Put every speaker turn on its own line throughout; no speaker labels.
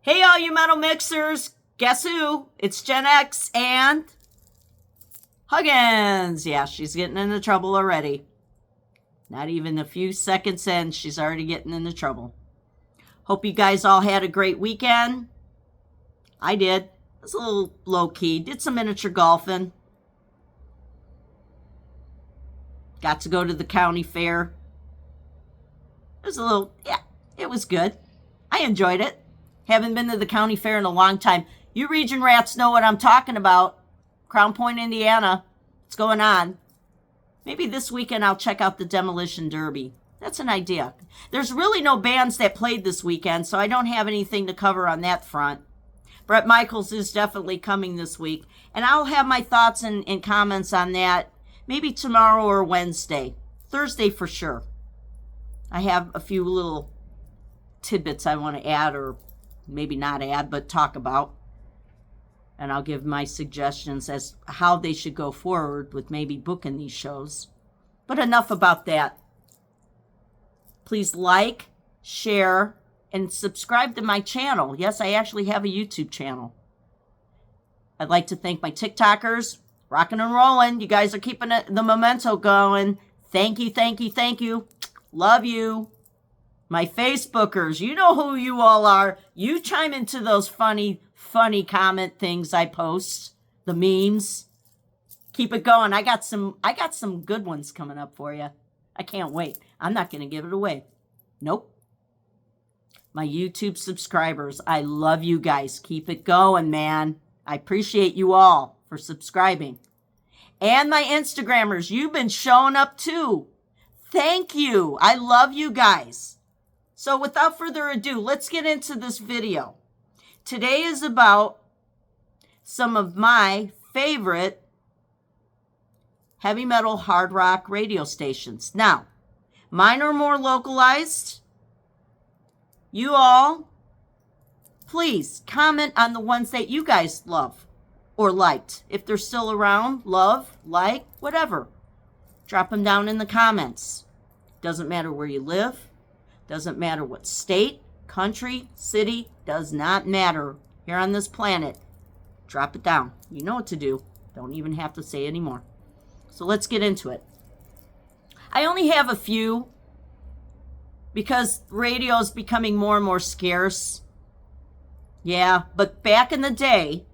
Hey, all you metal mixers. Guess who? It's Gen X and Huggins. Yeah, she's getting into trouble already. Not even a few seconds in, she's already getting into trouble. Hope you guys all had a great weekend. I did. It was a little low-key. Did some miniature golfing. Got to go to the county fair. It was it was good. I enjoyed it. Haven't been to the county fair in a long time. You region rats know what I'm talking about. Crown Point, Indiana. What's going on? Maybe this weekend I'll check out the Demolition Derby. That's an idea. There's really no bands that played this weekend, so I don't have anything to cover on that front. Bret Michaels is definitely coming this week, and I'll have my thoughts and comments on that maybe tomorrow or Wednesday. Thursday for sure. I have a few little tidbits I want to add, or maybe not add, but talk about. And I'll give my suggestions as how they should go forward with maybe booking these shows. But enough about that. Please like, share, and subscribe to my channel. Yes, I actually have a YouTube channel. I'd like to thank my TikTokers. Rocking and rolling. You guys are keeping the memento going. Thank you, thank you, thank you. Love you. My Facebookers, you know who you all are. You chime into those funny comment things I post. The memes. Keep it going. I got some good ones coming up for you. I can't wait. I'm not going to give it away. Nope. My YouTube subscribers, I love you guys. Keep it going, man. I appreciate you all for subscribing. And my Instagrammers, you've been showing up too. Thank you. I love you guys. So without further ado, let's get into this video. Today is about some of my favorite heavy metal hard rock radio stations. Now, mine are more localized. You all, please comment on the ones that you guys love or liked. If they're still around, love, like, whatever. Drop them down in the comments. Doesn't matter where you live. Doesn't matter what state, country, city. Does not matter here on this planet. Drop it down. You know what to do. Don't even have to say anymore. So let's get into it. I only have a few because radio is becoming more and more scarce. Yeah, but back in the day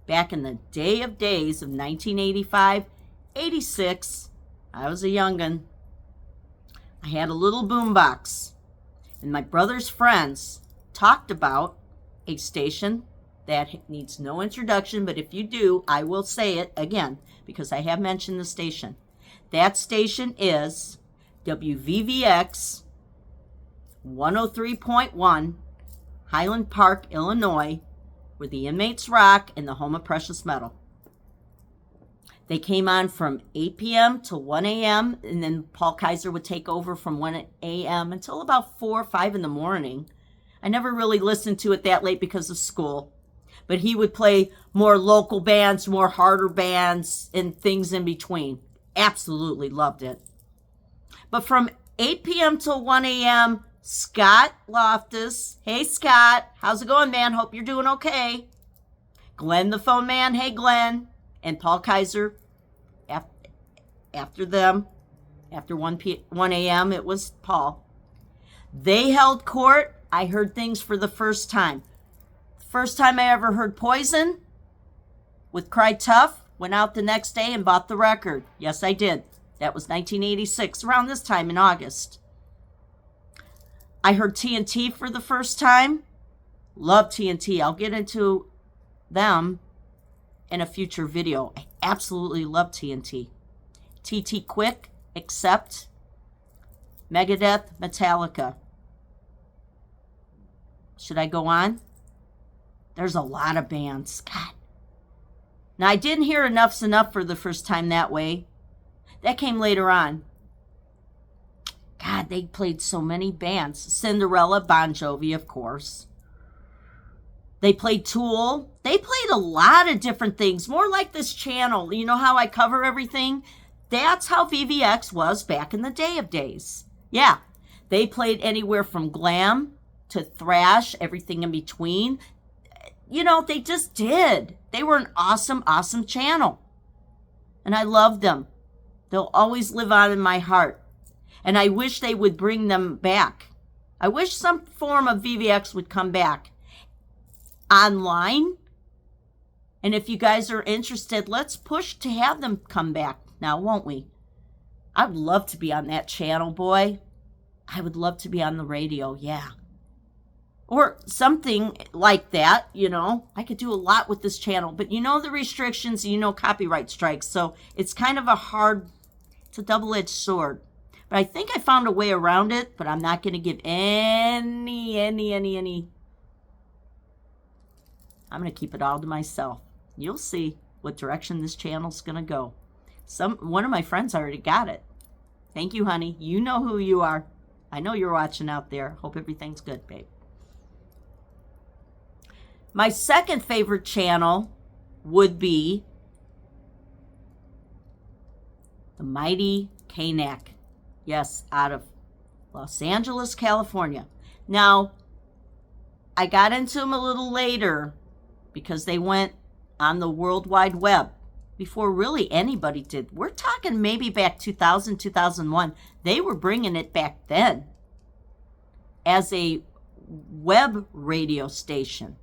of days of 1985, 86, I was a young'un. I had a little boombox, and my brother's friends talked about a station that needs no introduction, but if you do, I will say it again because I have mentioned the station. That station is WVVX 103.1, Highland Park, Illinois, where the inmates rock and the home of precious metal. They came on from 8 p.m. to 1 a.m., and then Paul Kaiser would take over from 1 a.m. until about 4 or 5 in the morning. I never really listened to it that late because of school. But he would play more local bands, more harder bands, and things in between. Absolutely loved it. But from 8 p.m. till 1 a.m., Scott Loftus. Hey, Scott. How's it going, man? Hope you're doing okay. Glenn the phone man. Hey, Glenn. And Paul Kaiser, after them, after 1 a.m., it was Paul. They held court. I heard things for the first time. First time I ever heard Poison with Cry Tough. Went out the next day and bought the record. Yes, I did. That was 1986, around this time in August. I heard TNT for the first time. Love TNT. I'll get into them in a future video. I absolutely love TNT. TT Quick, Accept, Megadeth, Metallica. Should I go on? There's a lot of bands. God. Now, I didn't hear Enough's Enough for the first time that way. That came later on. God, they played so many bands. Cinderella, Bon Jovi, of course. They played Tool. They played a lot of different things. More like this channel. You know how I cover everything? That's how VVX was back in the day of days. Yeah. They played anywhere from glam to thrash, everything in between. You know, they just did. They were an awesome, awesome channel. And I loved them. They'll always live on in my heart. And I wish they would bring them back. I wish some form of VVX would come back online. And if you guys are interested, let's push to have them come back now, won't we? I'd love to be on that channel, boy. I would love to be on the radio, yeah. Or something like that, you know. I could do a lot with this channel. But you know the restrictions, you know copyright strikes. So it's kind of it's a double-edged sword. But I think I found a way around it. But I'm not going to give any. I'm going to keep it all to myself. You'll see what direction this channel's going to go. One of my friends already got it. Thank you, honey. You know who you are. I know you're watching out there. Hope everything's good, babe. My second favorite channel would be the mighty KNAC. Yes, out of Los Angeles, California. Now, I got into them a little later because they went on the World Wide Web before really anybody did. We're talking maybe back 2000, 2001. They were bringing it back then as a web radio station.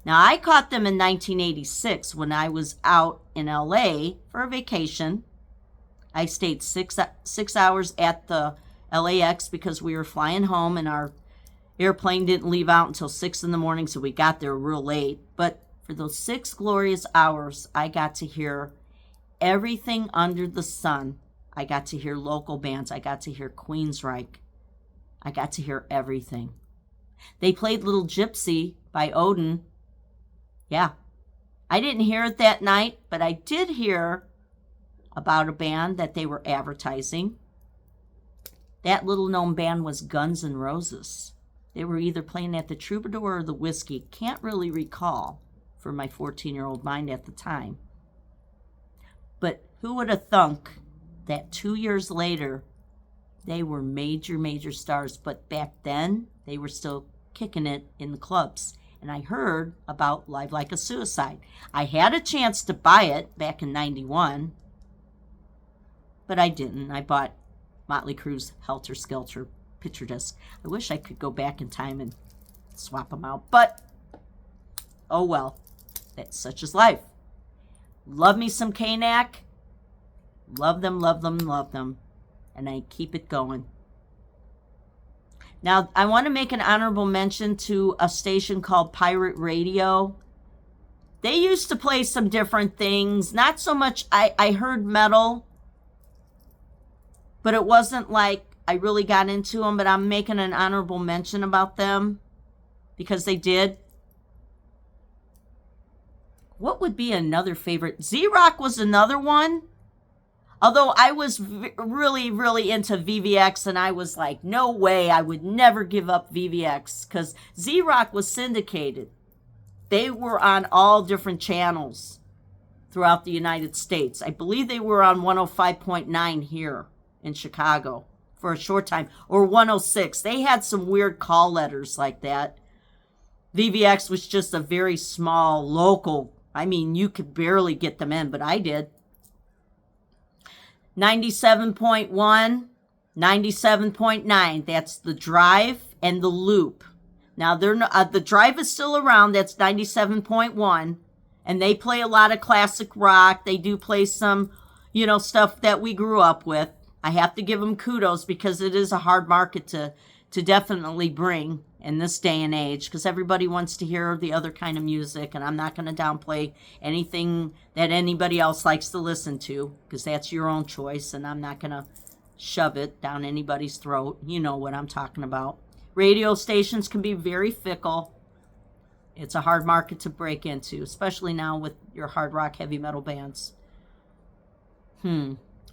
Now, I caught them in 1986 when I was out in LA for a vacation. I stayed six hours at the LAX because we were flying home and our airplane didn't leave out until 6 in the morning, so we got there real late. But for those 6 glorious hours, I got to hear everything under the sun. I got to hear local bands. I got to hear Queensryche. I got to hear everything. They played Little Gypsy by Odin. Yeah, I didn't hear it that night, but I did hear about a band that they were advertising. That little known band was Guns N' Roses. They were either playing at the Troubadour or the Whiskey. Can't really recall for my 14-year-old mind at the time. But who would have thunk that 2 years later, they were major, major stars. But back then, they were still kicking it in the clubs. And I heard about Live Like a Suicide. I had a chance to buy it back in 91, but I didn't. I bought Motley Crue's Helter Skelter picture disc. I wish I could go back in time and swap them out, but oh well. That's such is life. Love me some KNAC. Love them, love them, love them. And I keep it going. Now, I want to make an honorable mention to a station called Pirate Radio. They used to play some different things. Not so much, I heard metal, but it wasn't like I really got into them, but I'm making an honorable mention about them because they did. What would be another favorite? Z-Rock was another one. Although I was really, really into VVX, and I was like, no way, I would never give up VVX, because Z-Rock was syndicated. They were on all different channels throughout the United States. I believe they were on 105.9 here in Chicago for a short time, or 106. They had some weird call letters like that. VVX was just a very small local. I mean, you could barely get them in, but I did. 97.1, 97.9. That's the Drive and the Loop. Now, the Drive is still around. That's 97.1. And they play a lot of classic rock. They do play some, stuff that we grew up with. I have to give them kudos because it is a hard market to definitely bring in this day and age, because everybody wants to hear the other kind of music, and I'm not going to downplay anything that anybody else likes to listen to, because that's your own choice, and I'm not going to shove it down anybody's throat. You know what I'm talking about. Radio stations can be very fickle. It's a hard market to break into, especially now with your hard rock, heavy metal bands.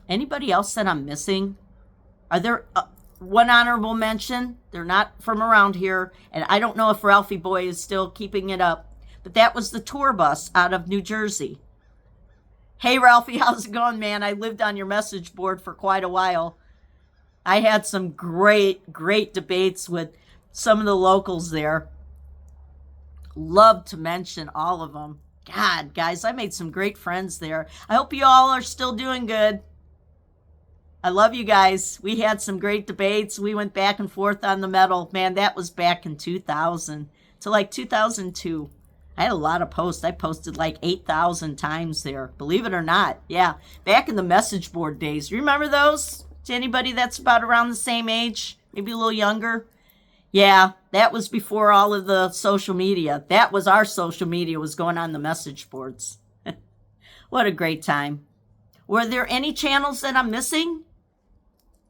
Anybody else that I'm missing? Are there... one honorable mention, they're not from around here, and I don't know if Ralphie Boy is still keeping it up, but that was the tour bus out of New Jersey. Hey, Ralphie, how's it going, man? I lived on your message board for quite a while. I had some great, great debates with some of the locals there. Love to mention all of them. God, guys, I made some great friends there. I hope you all are still doing good. I love you guys. We had some great debates. We went back and forth on the metal. Man, that was back in 2000 to like 2002. I had a lot of posts. I posted like 8,000 times there. Believe it or not. Yeah, back in the message board days. Remember those? To anybody that's about around the same age, maybe a little younger? Yeah, that was before all of the social media. That was our social media, was going on the message boards. What a great time. Were there any channels that I'm missing?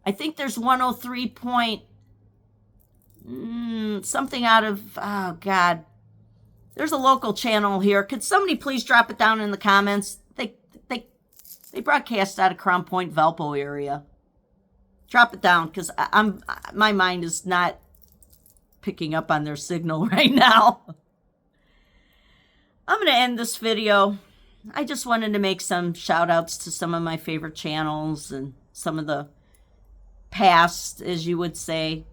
I think there's 103 point something out of, oh God. There's a local channel here. Could somebody please drop it down in the comments? They broadcast out of Crown Point, Valpo area. Drop it down, because my mind is not picking up on their signal right now. I'm going to end this video. I just wanted to make some shout outs to some of my favorite channels and some of the past, as you would say.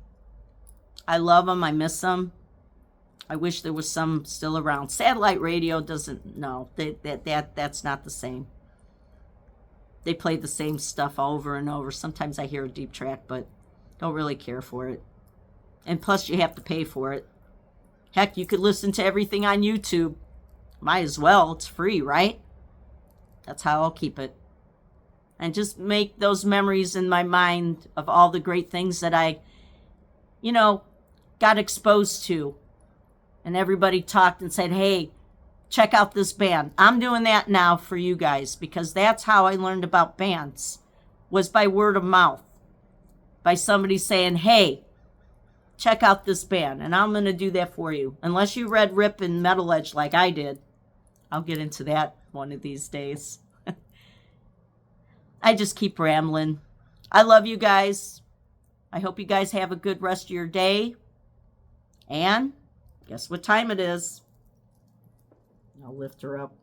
I love them. I miss them. I wish there was some still around. Satellite radio doesn't, no, that's not the same. They play the same stuff over and over. Sometimes I hear a deep track, but don't really care for it. And plus, you have to pay for it. Heck, you could listen to everything on YouTube. Might as well. It's free, right? That's how I'll keep it. And just make those memories in my mind of all the great things that I, got exposed to. And everybody talked and said, hey, check out this band. I'm doing that now for you guys, because that's how I learned about bands, was by word of mouth. By somebody saying, hey, check out this band. And I'm going to do that for you. Unless you read Rip and Metal Edge like I did. I'll get into that one of these days. I just keep rambling. I love you guys. I hope you guys have a good rest of your day. And guess what time it is? I'll lift her up.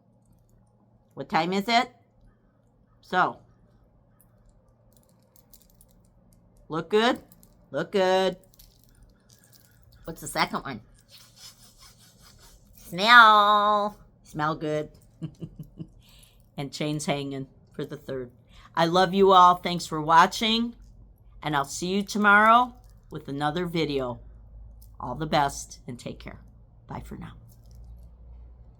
What time is it? So, look good? Look good. What's the second one? Smell good. And chains hanging for the third. I love you all. Thanks for watching. And I'll see you tomorrow with another video. All the best and take care. Bye for now.